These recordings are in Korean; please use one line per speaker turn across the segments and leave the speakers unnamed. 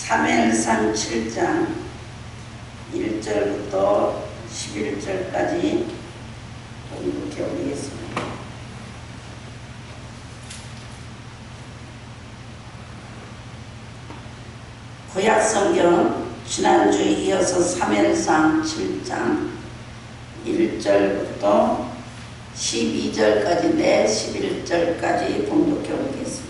사무엘상 7장 1절부터 11절까지 공독해 오겠습니다. 구약성경 지난주에 이어서 사무엘상 7장 1절부터 12절까지인데 11절까지 봉독해 오겠습니다.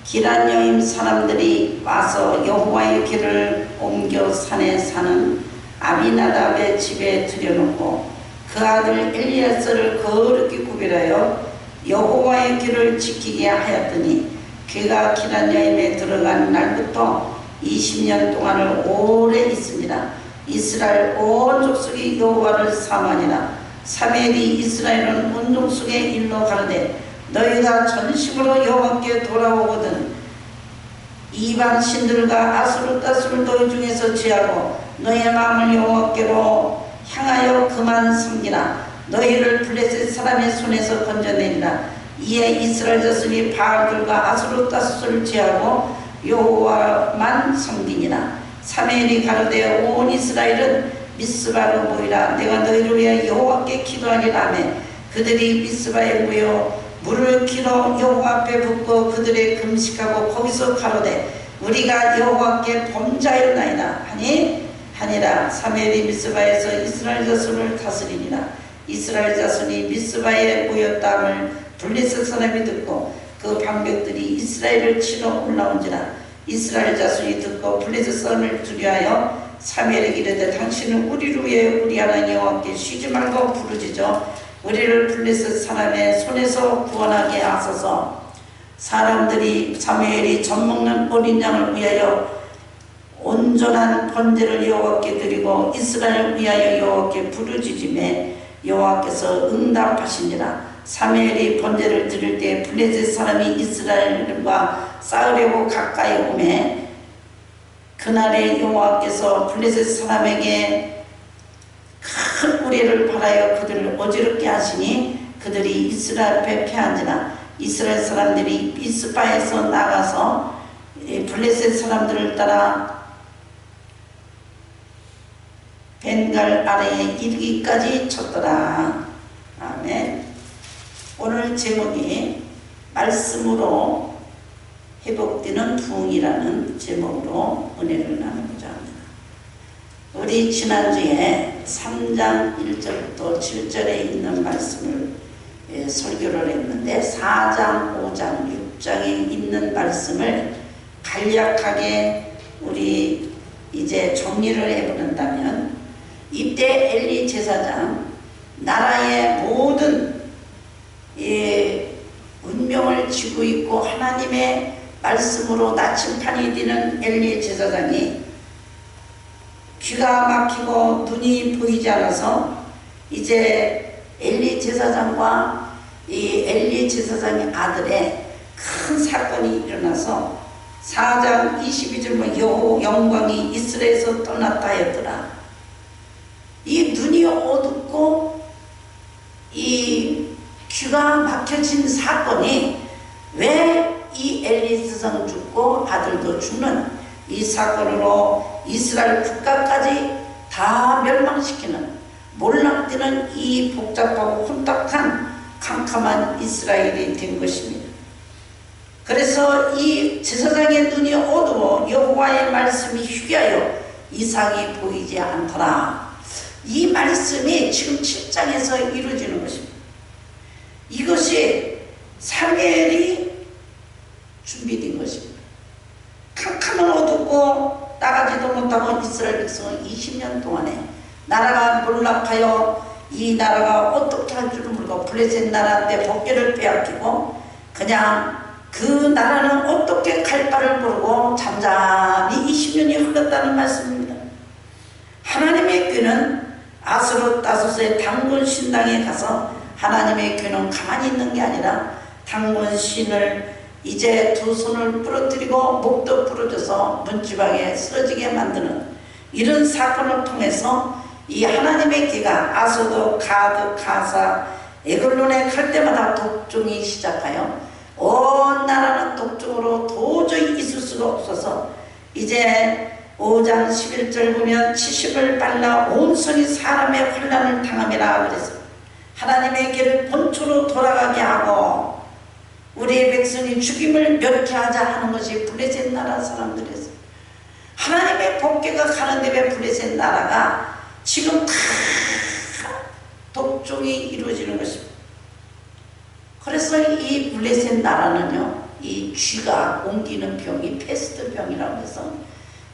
기란 여임 사람들이 와서 여호와의 길을 옮겨 산에 사는 아비나답의 집에 들여놓고 그 아들 엘리야스를 거룩히 구별하여 여호와의 길을 지키게 하였더니 그가 기란 여임에 들어간 날부터 20년 동안을 오래 있으니라. 이스라엘 온 족속이 여호와를 사모하니라. 사무엘이 이스라엘은 온 족속의 일로 가르되 너희가 전심으로 여호와께 돌아오거든 이방 신들과 아수르다스를 너희 중에서 제하고 너희의 마음을 여호와께로 향하여 그만 섬기라. 너희를 블레셋 사람의 손에서 건져내리라. 이에 이스라엘 자손이 바알들과 아수르다스를 제하고 여호와만 섬기니라. 사무엘이 가로되 온 이스라엘은 미스바로 모이라. 내가 너희를 위하여 여호와께 기도하리라 하며 그들이 미스바에 모여 물을 길어 여호와 앞에 붓고 그들의 금식하고 거기서 가로되 우리가 여호와께 범죄하였나이다 하니라. 사무엘이 미스바에서 이스라엘 자손을 다스리니라. 이스라엘 자손이 미스바에 모였다함을 블레셋 사람이 듣고 그 방백들이 이스라엘을 치러 올라온지라. 이스라엘 자손이 듣고 블레셋 사람을 두려하여 사무엘에게 이르되 당신은 우리를 위해 우리 하나님 여호와께 쉬지 말고 부르짖어 우리를 블레셋 사람의 손에서 구원하게 하소서. 사람들이 사무엘이 젖먹는 어린 양을 위하여 온전한 번제를 여호와께 드리고 이스라엘을 위하여 여호와께 부르짖음에 여호와께서 응답하시니라. 사무엘이 번제를 드릴 때 블레셋 사람이 이스라엘과 싸우려고 가까이 오매 그날에 여호와께서 블레셋 사람에게 큰 우레를 발하여 그들을 어지럽게 하시니 그들이 이스라엘 앞에 패한지라. 이스라엘 사람들이 미스바에서 나가서 블레셋 사람들을 따라 벤갈 아래에 이르기까지 쳤더라. 아멘. 오늘 제목이 말씀으로 회복되는 부흥이라는 제목으로 은혜를 나누고자 합니다. 우리 지난주에 3장 1절부터 7절에 있는 말씀을 설교를 했는데 4장, 5장, 6장에 있는 말씀을 간략하게 우리 이제 정리를 해보는다면 이때 엘리 제사장 나라의 모든 운명을 쥐고 있고 하나님의 말씀으로 나침판이 되는 엘리 제사장이 귀가 막히고 눈이 보이지 않아서 이제 엘리 제사장과 이 엘리 제사장의 아들의 큰 사건이 일어나서 4장 22절 여호와 영광이 이스라엘에서 떠났다 했더라. 이 눈이 어둡고 이 귀가 막혀진 사건이 왜 이 엘리 제사장 죽고 아들도 죽는 이 사건으로 이스라엘 국가까지 다 멸망시키는 몰락되는 이 복잡하고 혼탁한 캄캄한 이스라엘이 된 것입니다. 그래서 이 제사장의 눈이 어두워 여호와의 말씀이 희귀하여 이상이 보이지 않더라. 이 말씀이 지금 7장에서 이루어지는 것입니다. 이것이 사무엘이 준비된 것입니다. 캄캄한 어둡고 나가지도 못하고 이스라엘 백성은 20년 동안에 나라가 몰락하여 이 나라가 어떻게 할 줄을 모르고 블레셋 나라한테 복귀를 빼앗기고 그냥 그 나라는 어떻게 갈 바를 모르고 잠잠히 20년이 흘렀다는 말씀입니다. 하나님의 꾀는 아수르다스의 당군 신당에 가서 하나님의 꾀는 가만히 있는 게 아니라 당군 신을 이제 두 손을 부러뜨리고 목도 부러져서 문지방에 쓰러지게 만드는 이런 사건을 통해서 이 하나님의 꾀가 아소도, 가드, 가사, 에글론에 갈 때마다 독종이 시작하여 온 나라는 독종으로 도저히 있을 수 수가 없어서 이제 5장 11절 보면 70을 발라 온손이 사람의 환난을 당함이라 그래서 하나님의 길을 본토로 돌아가게 하고 우리의 백성이 죽임을 면케하자 하는 것이 블레셋 나라 사람들에서 하나님의 법궤가 가는데 왜 블레셋 나라가 지금 다 독종이 이루어지는 것입니다. 그래서 이 블레셋 나라는요, 이 쥐가 옮기는 병이 페스트 병이라고 해서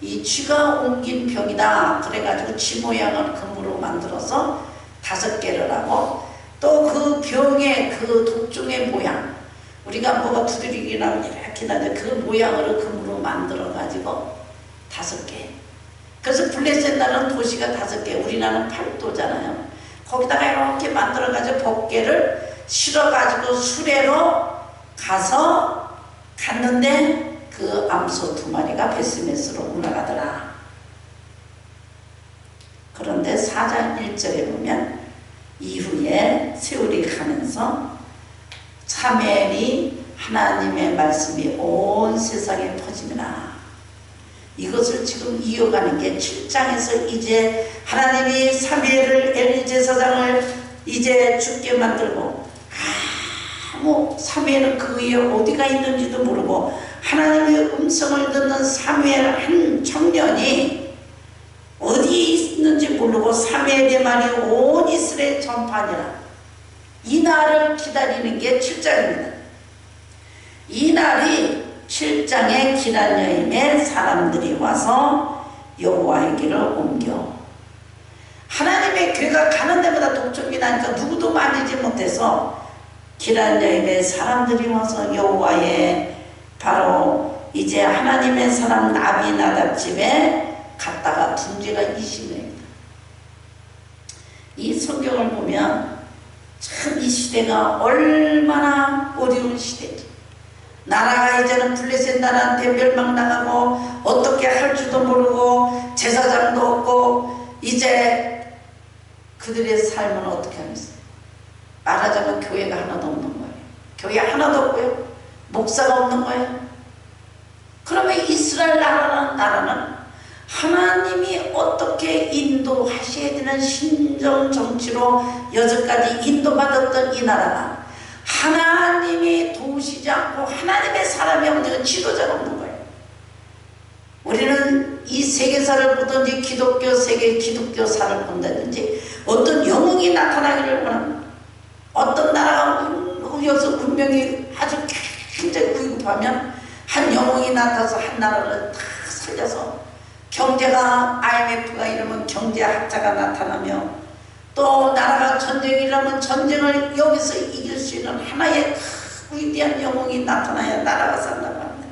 이 쥐가 옮긴 병이다 그래가지고 쥐 모양을 금으로 만들어서 5개를 하고 또 그 병의 그 독종의 모양 우리가 뭐가 두드리기나 이렇게 나는데 그 모양으로 금으로 만들어 가지고 5개. 그래서 블레셋 나라는 도시가 5개, 우리나라는 8도잖아요. 거기다가 이렇게 만들어 가지고 법궤를 실어 가지고 수레로 가서 갔는데 그 암소 2마리가 베스메스로 올라가더라. 그런데 4장 1절에 보면 이후에 세월이 가면서 사무엘이 하나님의 말씀이 온 세상에 퍼집니다. 이것을 지금 이어가는 게 7장에서 이제 하나님이 사무엘을 엘리 제사장을 이제 죽게 만들고 아무 사무엘은 그 위에 어디가 있는지도 모르고 하나님의 음성을 듣는 사무엘 한 청년이 어디에 있는지 모르고 사무엘의 말이 온 이스라엘 전파하니라. 이 날을 기다리는 게 7장입니다. 이 날이 7장에 기란여임의 사람들이 와서 여호와의 길을 옮겨 하나님의 궤가 가는 데마다 독점이 나니까 누구도 만지지 못해서 기란여임의 사람들이 와서 여호와의 바로 이제 하나님의 사람 아비나답 집에 갔다가 둔지가 20년입니다. 이 성경을 보면 참 이 시대가 얼마나 어려운 시대인지 나라가 이제는 블레셋 나라한테 멸망당하고 어떻게 할 줄도 모르고 제사장도 없고 이제 그들의 삶은 어떻게 하겠어요? 말하자면 교회가 하나도 없는 거예요. 교회 하나도 없고요. 목사가 없는 거예요. 그러면 이스라엘 나라는 하나님이 어떻게 인도하셔야 되는 신정 정치로 여태까지 인도받았던 이 나라가 하나님이 도우시지 않고 하나님의 사람이 없는 지도자가 없는 거예요. 우리는 이 세계사를 보든지 기독교 세계 기독교사를 본다든지 어떤 영웅이 나타나기를 원합니다. 어떤 나라가 여기서 운명이 아주 굉장히 구급하면 한 영웅이 나타나서 한 나라를 다 살려서 경제가 IMF가 이러면 경제학자가 나타나며 또 나라가 전쟁이 일어나면 전쟁을 여기서 이길 수 있는 하나의 위대한 영웅이 나타나야 나라가 산다고 합니다.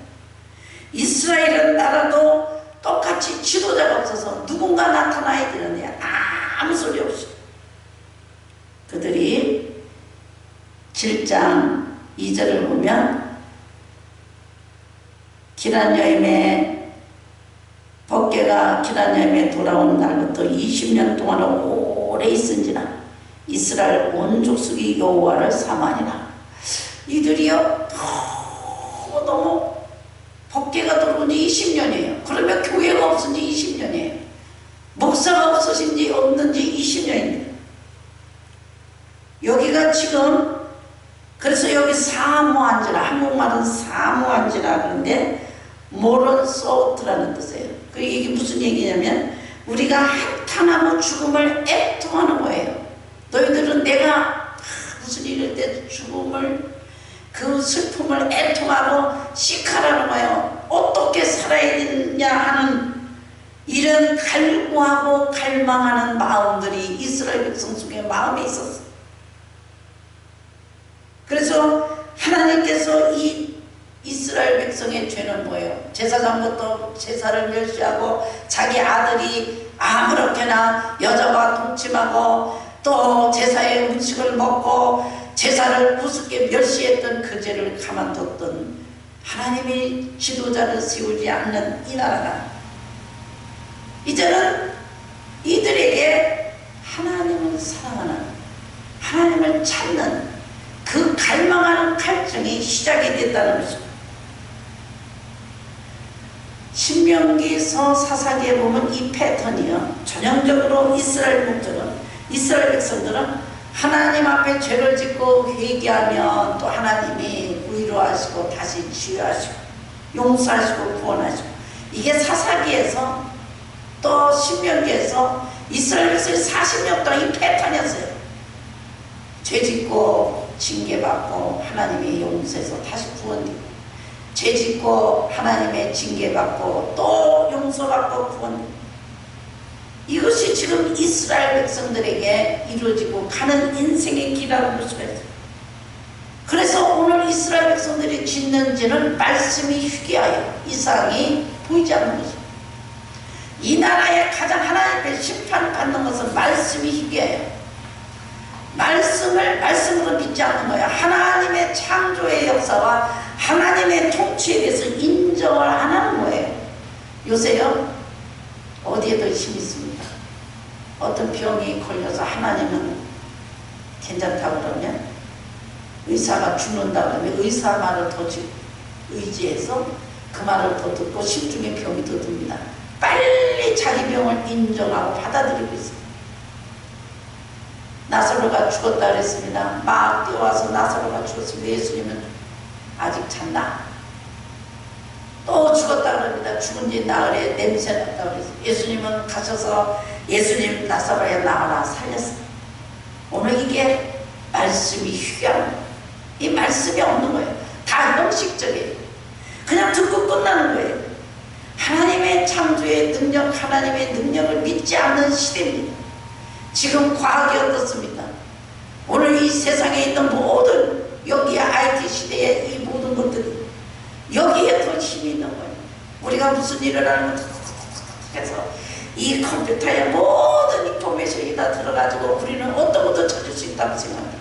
이스라엘은 나라도 똑같이 지도자가 없어서 누군가 나타나야 되는데 아무 소리 없이 그들이 7장 2절을 보면 기란여임의 법궤가 기란여임에 돌아온 날부터 20년 동안 오래 있은지라 이스라엘 온 족속이 여호와를 사모하니라. 이들이요 너무 법궤가 들어온 지 20년이에요. 그러면 교회가 없은 지 20년이에요. 목사가 없으신 지 없는 지 20년입니다. 여기가 지금 그래서 여기 사모한지라 한국말은 사모한지라 그러는데 모론 소트라는 뜻이에요. 이게 무슨 얘기냐면 우리가 한탄하고 죽음을 애통하는 거예요. 너희들은 내가 무슨 일일 때 죽음을 그 슬픔을 애통하고 시카라는 거예요. 어떻게 살아야 되느냐 하는 이런 갈구하고 갈망하는 마음들이 이스라엘 백성 속에 마음에 있었어요. 그래서 하나님께서 이 이스라엘 백성의 죄는 뭐예요? 제사장부터 제사를 멸시하고 자기 아들이 아무렇게나 여자와 동침하고 또 제사의 음식을 먹고 제사를 우습게 멸시했던 그 죄를 가만뒀던 하나님이 지도자를 세우지 않는 이 나라가 이제는 이들에게 하나님을 사랑하는 하나님을 찾는 그 갈망하는 갈증이 시작이 됐다는 것입니다. 신명기서 사사기에 보면 이 패턴이요. 전형적으로 이스라엘 목적은, 이스라엘 백성들은 하나님 앞에 죄를 짓고 회개하면 또 하나님이 위로하시고 다시 치유하시고 용서하시고 구원하시고, 이게 사사기에서 또 신명기에서 이스라엘 백성이 40년 동안 이 패턴이었어요. 죄 짓고 징계받고 하나님의 용서해서 다시 구원되고, 죄 짓고 하나님의 징계받고 또 용서받고 구원되고, 이것이 지금 이스라엘 백성들에게 이루어지고 가는 인생의 길이라고 볼 수가 있어요. 그래서 오늘 이스라엘 백성들이 짓는 죄는 말씀이 희귀하여 이상이 보이지 않는 것입니다. 이 나라에 가장 하나님 앞에 심판받는 것은 말씀이 희귀해요. 말씀으로 믿지 않는 거예요. 하나님의 창조의 역사와 하나님의 통치에 대해서 인정을 안 하는 거예요. 요새요, 어디에도 힘이 있습니다. 어떤 병이 걸려서 하나님은 괜찮다고 그러면, 의사가 죽는다 그러면 의사 말을 더 의지해서 그 말을 더 듣고 심중에 병이 더 듭니다. 빨리 자기 병을 인정하고 받아들이고 있습니다. 나사로가 죽었다 그랬습니다. 막 뛰어와서 나사로가 죽었습니다. 예수님은 아직 잔다. 또 죽었다 그럽니다. 죽은 지 나흘에 냄새 났다 그랬어요. 예수님은 가셔서 예수님 나사로야 나와라 살렸어요. 오늘 이게 말씀이 휴양, 이 말씀이 없는 거예요. 다 형식적이에요. 그냥 듣고 끝나는 거예요. 하나님의 창조의 능력, 하나님의 능력을 믿지 않는 시대입니다. 지금 과학이 어떻습니까? 오늘 이 세상에 있는 모든, 여기 IT 시대의 이 모든 것들이 여기에 더 힘이 있는 거예요. 우리가 무슨 일을 하면 해서 이 컴퓨터에 모든 인포메이션이 다 들어가지고 우리는 어떤 것도 찾을 수 있다고 생각합니다.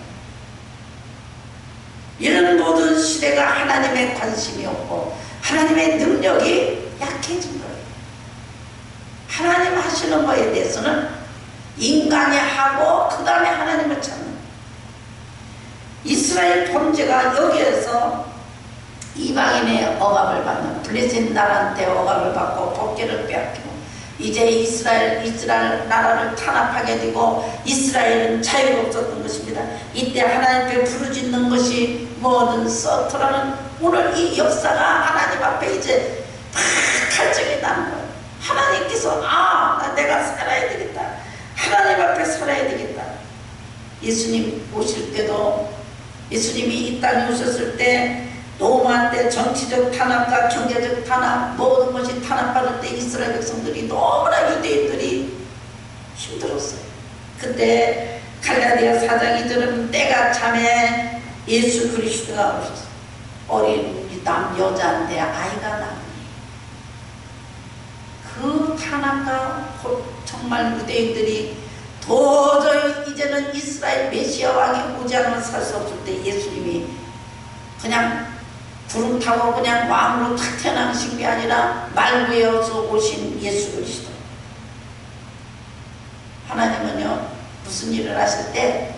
이런 모든 시대가 하나님의 관심이 없고 하나님의 능력이 약해진 거예요. 하나님 하시는 거에 대해서는 인간이 하고 그 다음에 하나님을 찾는, 이스라엘 범죄가 여기에서 이방인의 억압을 받는, 블레셋 나라한테 억압을 받고 법궤를 빼앗기고 이제 이스라엘 나라를 탄압하게 되고 이스라엘은 자유가 없었던 것입니다. 이때 하나님 앞에 부르짖는 것이 뭐든 서투라는, 오늘 이 역사가 하나님 앞에 이제 다 갈증이 나는 거예요. 하나님께서 내가 살아야 되겠다, 하나님 앞에 살아야 되겠다. 예수님 오실 때도, 예수님이 이 땅에 오셨을 때 로마 때 정치적 탄압과 경제적 탄압, 모든 것이 탄압받을 때 이스라엘 백성들이 너무나 유대인들이 힘들었어요. 그때 갈라디아 4장 2절은 때가 참에 예수 그리스도가 오셨어요. 어린 여자인데 아이가 나오니, 그 탄압과 정말 유대인들이 도저히 이제는 이스라엘 메시아 왕이 오지 않으면 살 수 없을 때 예수님이 그냥 구름 타고 그냥 왕으로 탁 태어나신 게 아니라 말구에서 오신 예수 그리스도. 하나님은요, 무슨 일을 하실 때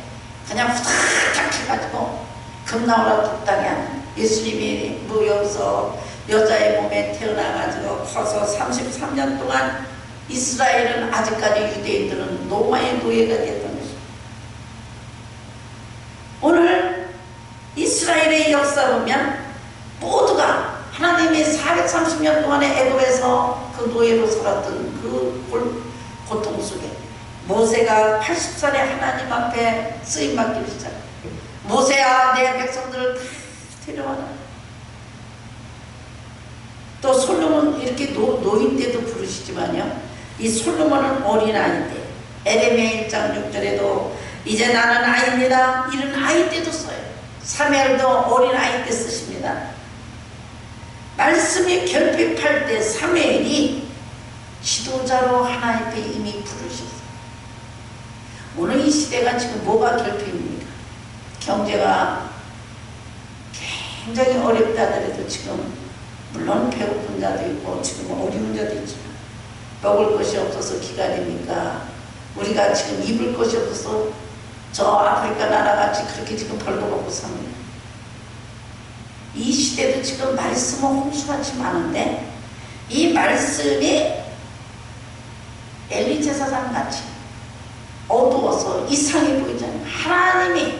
그냥 후닥닥 해가지고 금나오라 뚝딱이 하는, 예수님이 여기서 여자의 몸에 태어나가지고 커서 33년 동안 이스라엘은 아직까지 유대인들은 로마의 노예가 됐던 것입니다. 오늘 이스라엘의 역사 보면 모두가 하나님의 430년 동안의 애굽에서 그 노예로 살았던 그 고통 속에 모세가 80살에 하나님 앞에 쓰임받기를 시작합니다. 모세야, 내 백성들을 다 데려와라. 또 솔로몬, 이렇게 노인 때도 부르시지만요, 이 솔로몬은 어린아이 때, 에레미야 1장 6절에도 이제 나는 아이입니다, 이런 아이 때도 써요. 사무엘도 어린아이 때 쓰십니다. 말씀이 결핍할 때 사무엘이 지도자로 하나님 앞에 이미 부르셨어요. 오늘 이 시대가 지금 뭐가 결핍입니까? 경제가 굉장히 어렵다 하더라도 지금 물론 배고픈 자도 있고 지금 어려운 자도 있지만 먹을 것이 없어서 기다리니까, 우리가 지금 입을 것이 없어서 저 아프리카 나라같이 그렇게 지금 벌거벗고 삽니다. 이 시대도 지금 말씀은 홍수같이 많은데 이 말씀이 엘리 제사장 같이 어두워서 이상해 보이잖아요. 하나님이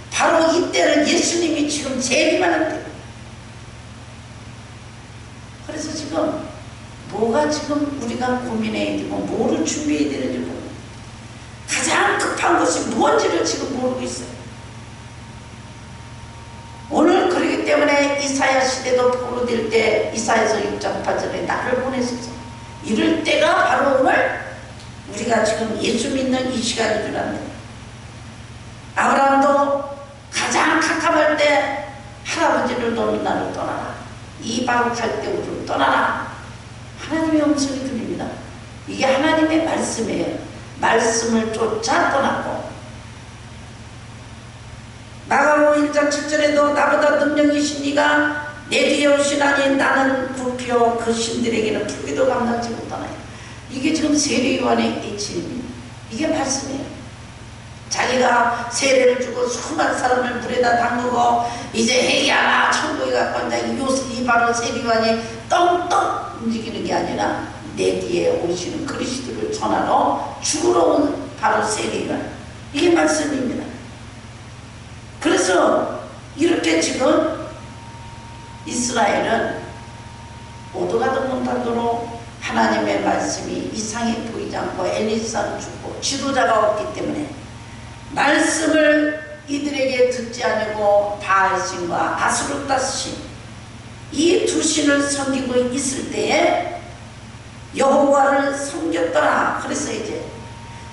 바로 이때는 예수님이 지금 재림하는 때. 그래서 지금 뭐가 지금 우리가 고민해야 되고 뭐를 준비해야 되는지 모르고 가장 급한 것이 무엇인지를 지금 모르고 있어요. 오늘 그렇기 때문에 이사야 시대도 포로될 때 이사야서 6장 8절에 나를 보내소서. 이럴 때가 바로 오늘 우리가 지금 예수 믿는 이 시간인 줄 압니다. 아브라함도 가장 캄캄할 때 할아버지를 너는 나를 떠나라. 이 바룩할 때 우리를 떠나라. 하나님의 음성이 들립니다. 이게 하나님의 말씀이에요. 말씀을 쫓아 떠났고 마가복음 1장 7절에도 나보다 능력이신 이가 내 뒤에 오시나니 나는 부피어 그 신들에게는 풀기도 감당치 못하나요. 이게 지금 세례요한의 이치입니다. 이게 말씀이에요. 자기가 세례를 주고 수많은 사람을 물에다 담그고 이제 회개하라 천국에 갖고 온다. 이 바로 세례요한이 떵떵 움직이는 게 아니라 내 뒤에 오시는 그리스도를 전하러 죽으러 온 바로 세례요한. 이게 말씀입니다. 그래서 이렇게 지금 이스라엘은 오도가 덮는 정도로 하나님의 말씀이 이상해 보이지 않고 엘리사는 죽고 지도자가 없기 때문에 말씀을 이들에게 듣지 않고 바알신과 아스루다신 이 두 신을 섬기고 있을 때에 여호와를 섬겼더라. 그래서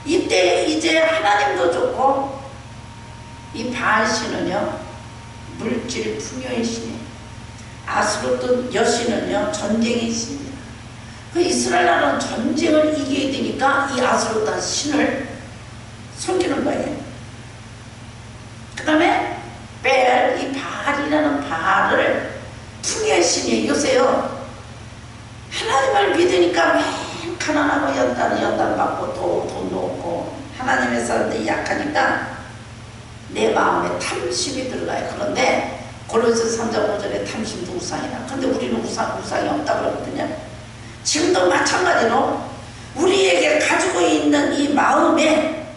이때 이제 하나님도 좋고 이 바알신은요 물질 풍요의 신이에요. 아스루트 여신은요 전쟁의 신입니다. 그 이스라엘 나라는 전쟁을 이겨야 되니까 이 아스루트 신을 섬기는 거예요. 그 다음에 벨, 이 바알이라는 바알을 풍요의 신이에요. 요새요 하나님을 믿으니까 맨 가난하고 연단 받고 돈도 없고 하나님의 사람들이 약하니까 내 마음에 탐심이 들어가요. 그런데 골로새 3장 5절에 탐심도 우상이다. 그런데 우리는 우상이 없다고 그러거든요. 지금도 마찬가지로 우리에게 가지고 있는 이 마음에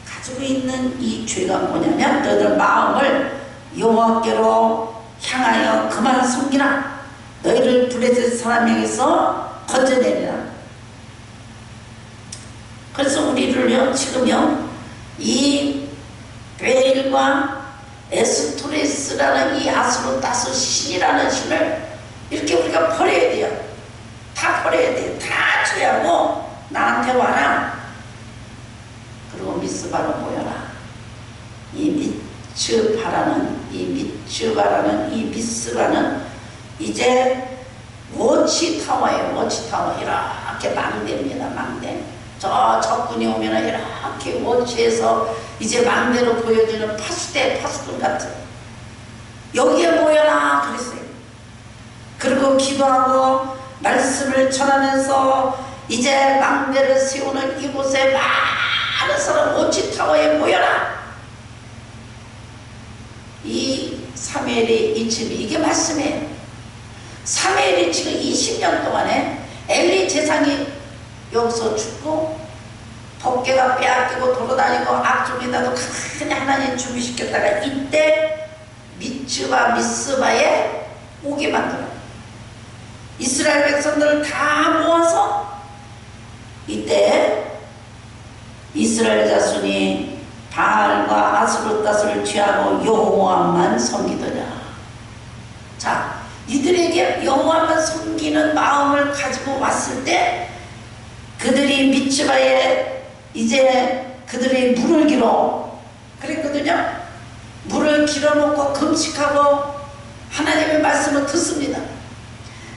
가지고 있는 이 죄가 뭐냐면 너희들 마음을 여호와께로 향하여 그만 섬기라. 너희를 블레셋 사람에게서 건져내리라. 그래서 우리를요 지금요 이 베일과 에스토레스라는 이 아스로다스 신이라는 신을 이렇게 우리가 버려야 돼요. 다 버려야 돼요. 다 죄하고 나한테 와라. 그리고 미스바로 모여라. 이 미츠바라는 이 미스바는 이제 워치타워예요. 워치타워 이렇게 망대입니다. 망대. 저 적군이 오면 이렇게 워치에서 이제 망대로 보여지는 파수꾼 같은 여기에 모여라 그랬어요. 그리고 기도하고 말씀을 전하면서 이제 망대를 세우는 이곳에 많은 사람 워치타워에 모여라. 이 사무엘의 이침이 이게 말씀이에요. 사무엘이 지금 20년 동안에 엘리 제사장이 여기서 죽고 법궤가 빼앗기고 돌아다니고 악종에다도 큰 하나님 준비시켰다가 이때 미스바에 오게 만들어. 이스라엘 백성들을 다 모아서 이때 이스라엘 자손이 바알과 아스로다스를 취하고 여호와만 섬기더냐. 자, 이들에게 여호와만 섬기는 마음을 가지고 왔을 때 그들이 미츠바에 이제 그들이 물을 길어 그랬거든요. 물을 길어놓고 금식하고 하나님의 말씀을 듣습니다.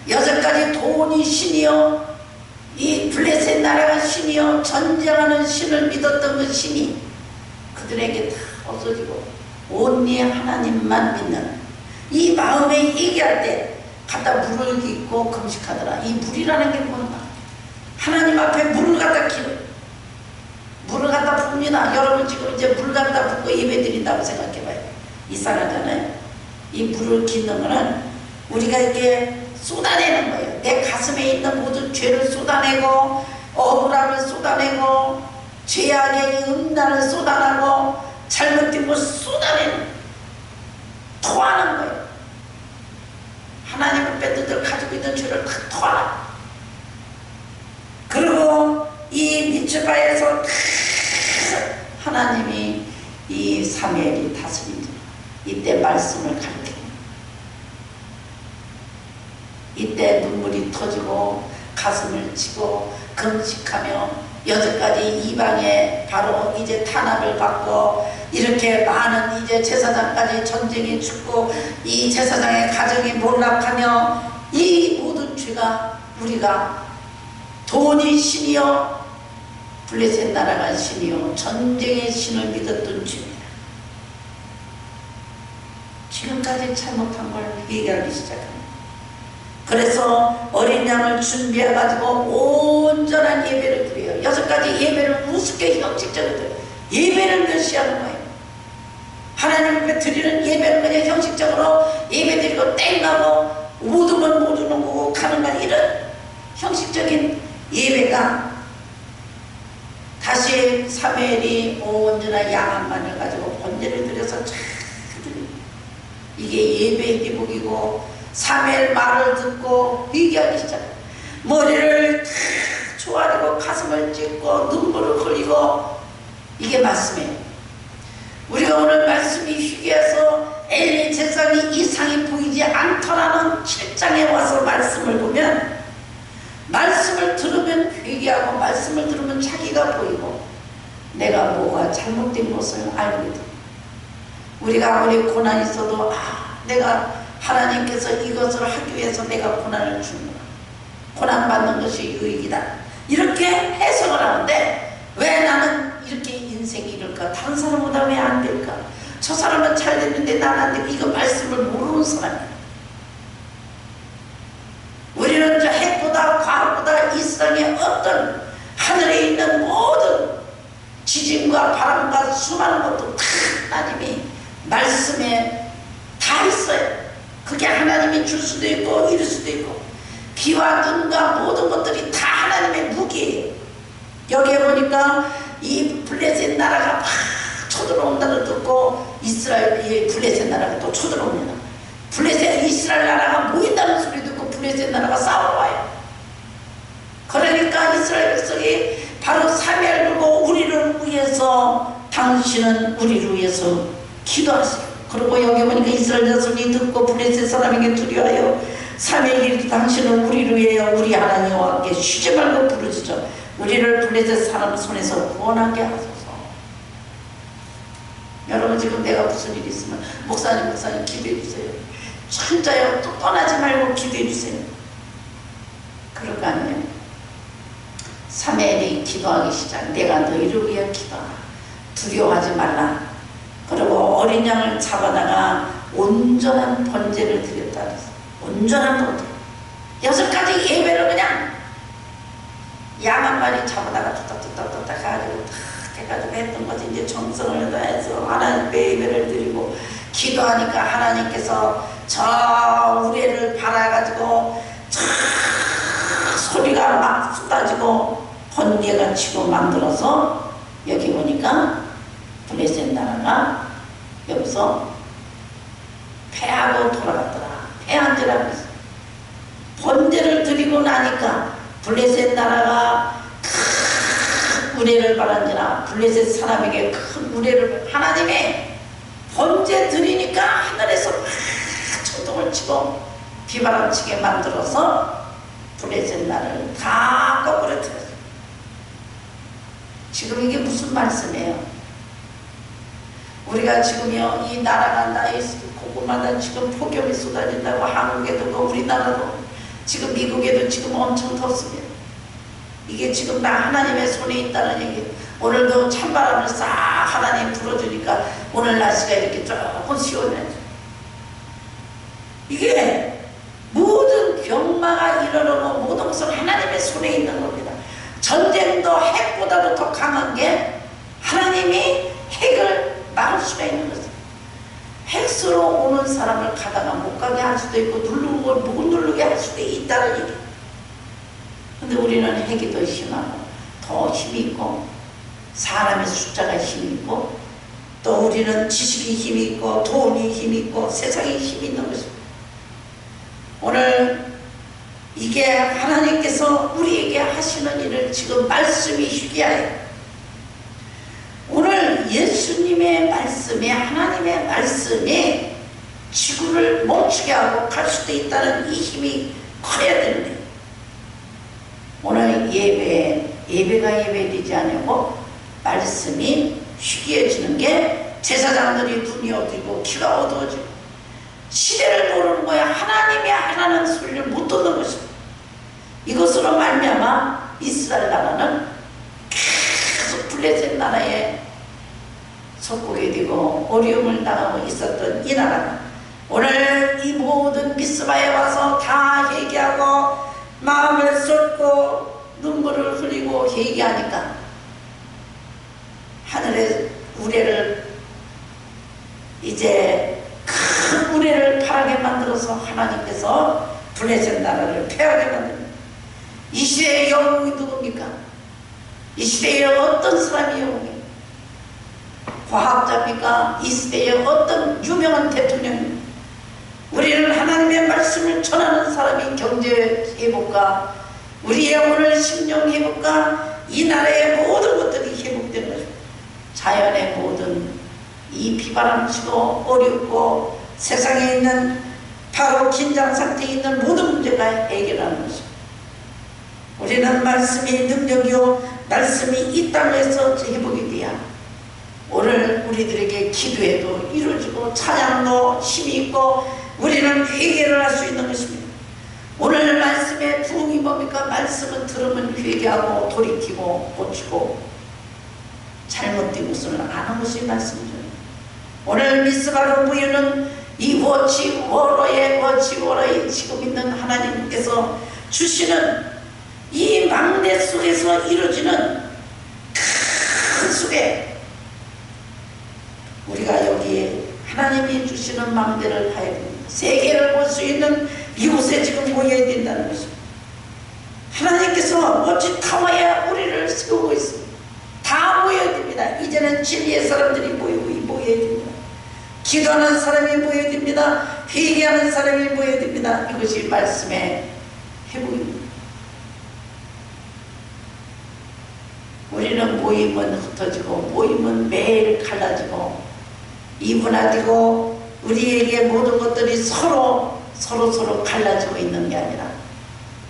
여전까지 돈이 신이요 이 블레셋 나라가 신이요 전쟁하는 신을 믿었던 그 신이 그들에게 다 없어지고 온리 하나님만 믿는 이 마음에 얘기할 때 갖다 물을 깃고 금식하더라. 이 물이라는 게 뭔가 하나님 앞에 물을 갖다 기르 물을 갖다 붓니다. 여러분 지금 이제 물 갖다 붓고 예배 드린다고 생각해봐요. 이상하잖아요. 이 물을 깃는 거는 우리가 이렇게 쏟아내는 거예요. 내 가슴에 있는 모든 죄를 쏟아내고 억울함을 쏟아내고 죄악의 음란을 쏟아내고 잘못된 것을 쏟아내는, 토하는 거예요. 하나님을 뺏들 가지고 있는 죄를 다 토하라. 그리고 이 미츠바에서 하나님이 이 사무엘이 다스린 줄, 이때 말씀을 가르쳐. 이때 눈물이 터지고 가슴을 치고 금식하며 여태까지 이방에 바로 이제 탄압을 받고 이렇게 많은 이제 제사장까지 전쟁이 죽고 이 제사장의 가정이 몰락하며 이 모든 죄가 우리가 돈이 신이요 블레셋 나라가 신이요 전쟁의 신을 믿었던 죄입니다. 지금까지 잘못한 걸 회개하기 시작합니다. 그래서 어린 양을 준비해가지고 온전한 예배를 드려요. 6가지 예배를 우습게 형식적으로 드려요. 예배를 멸시하는 거예요. 하나님 앞에 드리는 예배는 그냥 형식적으로 예배 드리고 땡하고 모든 건 모르는 거고 가는 건 이런 형식적인 예배가, 다시 사무엘이 온전한 양 한 마리를 가지고 번제를 드려서 쫙 드립니다. 이게 예배의 회복이고 사무엘 말을 듣고 회개하기 시작해요. 머리를 탁 조아리고 가슴을 찢고 눈물을 흘리고, 이게 말씀이에요. 우리가 오늘 말씀이 회개해서 엘리 제사장이 이상이 보이지 않더라는 7장에 와서 말씀을 보면, 말씀을 들으면 회개하고 말씀을 들으면 자기가 보이고 내가 뭐가 잘못된 것을 알게 됩니다. 우리가 아무리 고난이 있어도 내가 하나님께서 이것을 하기 위해서 내가 고난을 주는구나, 고난받는 것이 유익이다, 이렇게 해석을 하는데 왜 나는 이렇게 인생이 이럴까? 다른 사람보다 왜 안 될까? 저 사람은 잘 됐는데 나는 안 되고, 이거 말씀을 모르는 사람이야. 우리는 저 핵보다 과학보다 이 세상에 어떤 하늘에 있는 모든 지진과 바람과 수많은 것도 다 하나님이 말씀에 다 있어요. 그게 하나님이 줄 수도 있고 이룰 수도 있고, 비와 눈과 모든 것들이 다 하나님의 무기예요. 여기에 보니까 이 블레셋 나라가 막 쳐들어온다는 듣고 이스라엘이 블레셋 나라가 또 쳐들어옵니다. 블레셋 이스라엘 나라가 모인다는 소리 듣고 블레셋 나라가 싸우러 와요. 그러니까 이스라엘 백성이 바로 사무엘 보고 우리를 위해서, 당신은 우리를 위해서 기도하세요. 그리고 여기 보니까 이스라엘 자손이 듣고 블레셋 사람에게 두려워하여 사무엘이 당신은 우리를 위하여 우리 하나님 여호와께 쉬지 말고 부르짖어 우리를 블레셋 사람 손에서 구원하게 하소서. 여러분, 지금 내가 무슨 일이 있으면 목사님 기도해 주세요. 천자여, 또 떠나지 말고 기도해 주세요. 그럴 거 아니에요. 사무엘이 기도하기 시작. 내가 너희를 위해 기도하라. 두려워하지 말라. 그리고 어린 양을 잡아다가 온전한 번제를 드렸다 그랬어. 온전한 번제. 6가지 예배를 그냥 양 한 마리 잡아다가 뚝딱뚝딱 해가지고 탁 해가지고 했던 거지. 이제 정성을 다해서 하나님께 예배를 드리고 기도하니까 하나님께서 저 우레를 갈아가지고 저 소리가 막 쏟아지고 번개가 치고 만들어서, 여기 보니까 블레셋 나라가 여기서 패하고 돌아갔더라. 패한지라고 했어. 번제를 드리고 나니까 블레셋 나라가 큰 우레를 바란지라, 블레셋 사람에게 큰 우레를, 하나님의 번제 드리니까 하늘에서 막 천둥을 치고 비바람치게 만들어서 블레셋 나라를 다 거꾸로 틀었어요. 지금 이게 무슨 말씀이에요? 우리가 지금요, 이 나라가 나의 곳곳마다 지금 폭염이 쏟아진다고, 한국에도 뭐 우리나라도 지금 미국에도 지금 엄청 덥습니다. 이게 지금 다 하나님의 손에 있다는 얘기. 오늘도 찬바람을 싹 하나님 불어주니까 오늘 날씨가 이렇게 조금 시원해져. 이게 모든 병마가 일어나고 모든 것은 하나님의 손에 있는 겁니다. 전쟁도 핵보다도 더 강한 게 하나님이 핵을 막을 수가 있는 것입니다. 핵으로 오는 사람을 가다가 못 가게 할 수도 있고 누르고 못 누르게 할 수도 근데 우리는 핵이 더 심하고 더 힘이 있고 사람의 숫자가 힘이 있고 또 우리는 지식이 힘이 있고 돈이 힘이 있고 세상에 힘이 있는 것입니다. 오늘 이게 하나님께서 우리에게 하시는 일을 지금 말씀이 희귀하여 오늘 예수님의 말씀이 하나님의 말씀이 지구를 멈추게 하고 갈 수도 있다는 이 힘이 커야 되는데 오늘 예배가 예배되지 않고 말씀이 희귀해지는 게 제사장들이 눈이 어두워지고 귀가 어두워지고 시대를 모르는 거야. 하나님이 하라는 소리를 못 듣는 것입니다. 이것으로 말미암아 이스라엘 나라는 계속 블레셋 나라에 속국이 되고 어려움을 당하고 있었던 이 나라가 오늘 이 모든 미스바에 와서 다 회개하고 마음을 쏟고 눈물을 흘리고 회개하니까 하늘의 우레를 이제 큰 우레를 파랗게 만들어서 하나님께서 블레셋 나라를 패하게 만듭니다. 이 시대의 영웅이 누굽니까? 이 시대에 어떤 사람이 영웅입니까? 과학자입니까? 이 시대에 어떤 유명한 대통령입니까? 우리는 하나님의 말씀을 전하는 사람이 경제 회복과 우리의 오늘 심령 회복과 이 나라의 모든 것들이 회복되는 것입니다. 자연의 모든 이 비바람치고 어렵고 세상에 있는 바로 긴장 상태에 있는 모든 문제가 해결하는 것입니다. 우리는 말씀이 능력이요 말씀이 이 땅에서 회복이 돼야 오늘 우리들에게 기도해도 이루어지고 찬양도 힘이 있고 우리는 회개를 할 수 있는 것입니다. 오늘 말씀의 부흥이 뭡니까? 말씀은 들으면 회개하고 돌이키고 고치고 잘못된 것을 아는 것이 말씀이죠. 오늘 미스바로 모이는 이 워치워러의 지금 있는 하나님께서 주시는 이 망대 속에서 이루어지는 큰 속에 우리가 여기에 하나님이 주시는 망대를 가야 됩니다. 세계를 볼 수 있는 이곳에 지금 모여야 된다는 것입니다. 하나님께서 멋진 타워에 우리를 세우고 있습니다. 다 모여야 됩니다. 이제는 진리의 사람들이 모여야 됩니다. 기도하는 사람이 모여야 됩니다. 회개하는 사람이 모여야 됩니다. 이것이 말씀의 회복입니다. 우리는 모이면 흩어지고 모이면 매일 갈라지고 이분화되고 우리에게 모든 것들이 서로 갈라지고 있는 게 아니라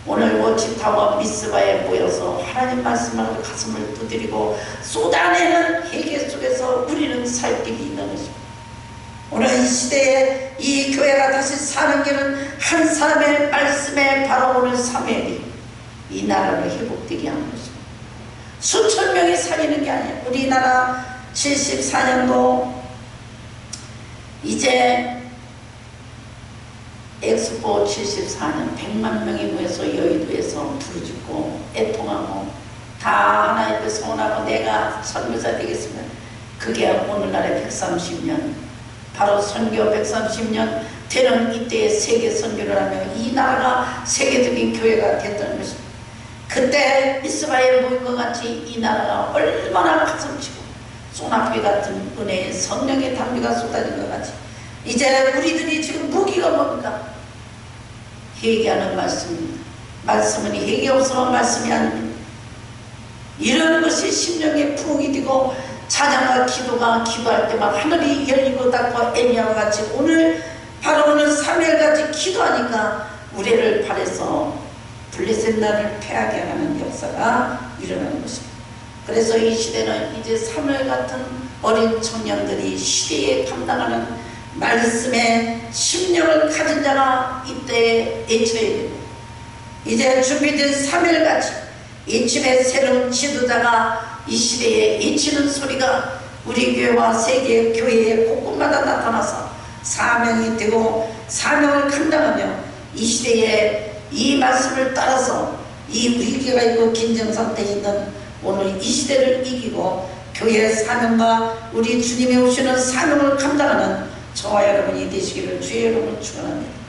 오늘 워치타워 미스바에 모여서 하나님 말씀으로 가슴을 두드리고 쏟아내는 회개 속에서 우리는 살 길이 있는 것입니다. 오늘 이 시대에 이 교회가 다시 사는 길은 한 사람의 말씀에 바로 오늘 사무엘이 이 나라를 회복되게 하는 것입니다. 수천 명이 살리는 게 아니에요. 우리나라 74년도 이제 엑스포 74년 100만 명이 모여서 여의도에서 부르짖고 애통하고 다 하나님 앞에 소원하고 내가 선교사 되겠습니다. 그게 오늘날의 130년 바로 선교 130년 되는 이때의 세계 선교를 하며 이 나라가 세계적인 교회가 됐다는 것입니다. 그때 미스바에 모인 것 같이 이 나라가 얼마나 가슴치고 소나비 같은 은혜의 성령의 담비가 쏟아진 것 같이 이제 우리들이 지금 무기가 뭡니까? 회개하는 말씀입니다. 말씀은 회개 없으면 말씀이 아닙니다. 이런 것이 심령의 부흥이 되고 찬양과 기도가 기도할 때만 하늘이 열리고 닫고 엘리야와 같이 오늘 바로 오늘 사무엘같이 기도하니까 우레를 발해서 블레셋 나라를 패하게 하는 역사가 일어나는 것입니다. 그래서 이 시대는 이제 사무엘 같은 어린 청년들이 시대에 감당하는 말씀의 심령을 가진 자가 이때에 애쳐야 됩니다. 이제 준비된 사무엘같이 이쯤에 새로운 지도자가 이 시대에 애치는 소리가 우리 교회와 세계 교회의 곳곳마다 나타나서 사명이 되고 사명을 감당하며 이 시대에 이 말씀을 따라서 이 위기가 있고 긴장 상태에 있는 오늘 이 시대를 이기고 교회의 사명과 우리 주님이 오시는 사명을 감당하는 저와 여러분이 되시기를 주의 이름으로 축원합니다.